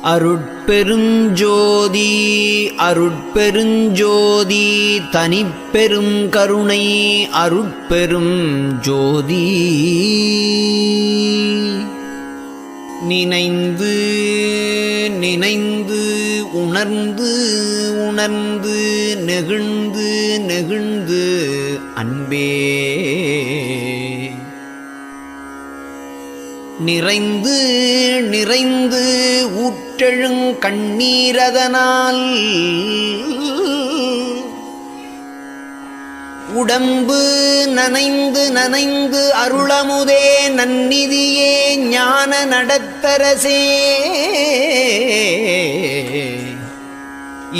அருட்பெருஞ்சோதி அருட்பெருஞ்சோதி தனிப்பெரும் கருணை அருட்பெரும் ஜோதி. நினைந்து நினைந்து உணர்ந்து உணர்ந்து நெகிழ்ந்து நெகிழ்ந்து அன்பே நிறைந்து நிறைந்து ஊற்றெழுங் கண்ணீரதனால் உடம்பு நனைந்து நனைந்து அருளமுதே நன்னிதியே ஞான நடத்தரசே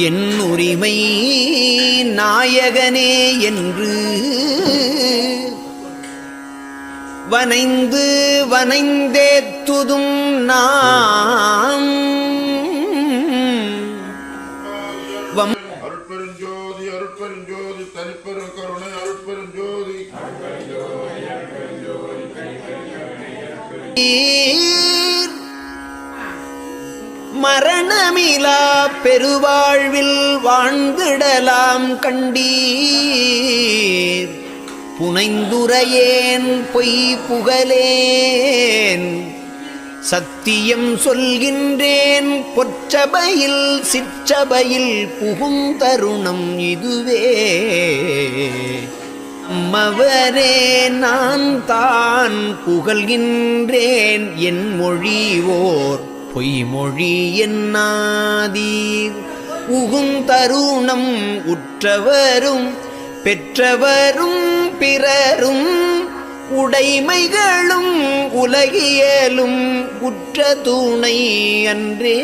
என் உரிமை நாயகனே என்று வனைந்து வனைந்தேத்துதும் நாம் அருட்பெருஞ்சோதி அருட்பெருஞ்சோதி தனிப்பெரும் கருணை அருட்பெருஞ்சோதி. மரணமிலா பெருவாழ்வில் வாழ்ந்திடலாம் கண்டீர். புனைந்துரையேன் பொய் புகழேன் சத்தியம் சொல்கின்றேன். பொற்சபையில் சிற்றபையில் புகுந்தருணம் இதுவே. அம்மவரே நான் தான் புகழ்கின்றேன் என் மொழிவோர் பொய்மொழி என்னாதீர். உகுந்தருணம் உற்றவரும் பெற்றவரும் பிறரும் உடைமைகளும் உலகியலும் உற்ற துணை அன்றே.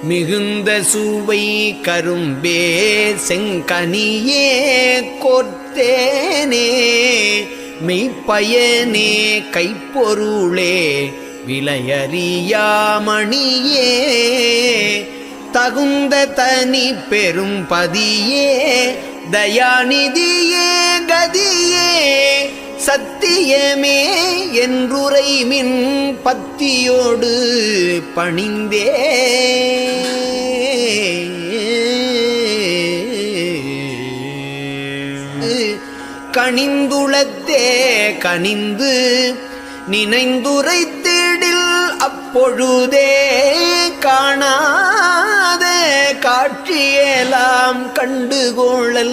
மிகுந்த சுவை கரும்பே செங்கனியே கோர்த்தேனே மெய்ப்பயனே கைப்பொருளே விலையறியாமணியே. தகுந்த தனி பெரும் பதியே தயாநிதியே கதியே சத்தியமே என்றுரைமின் பத்தியோடு பணிந்தே. கனிந்துளத்தே கனிந்து நினைந்துரைத்திடில் அப்பொழுதே காணாத காட்சியெல்லாம் கண்டுகொள்ளல்லாமே.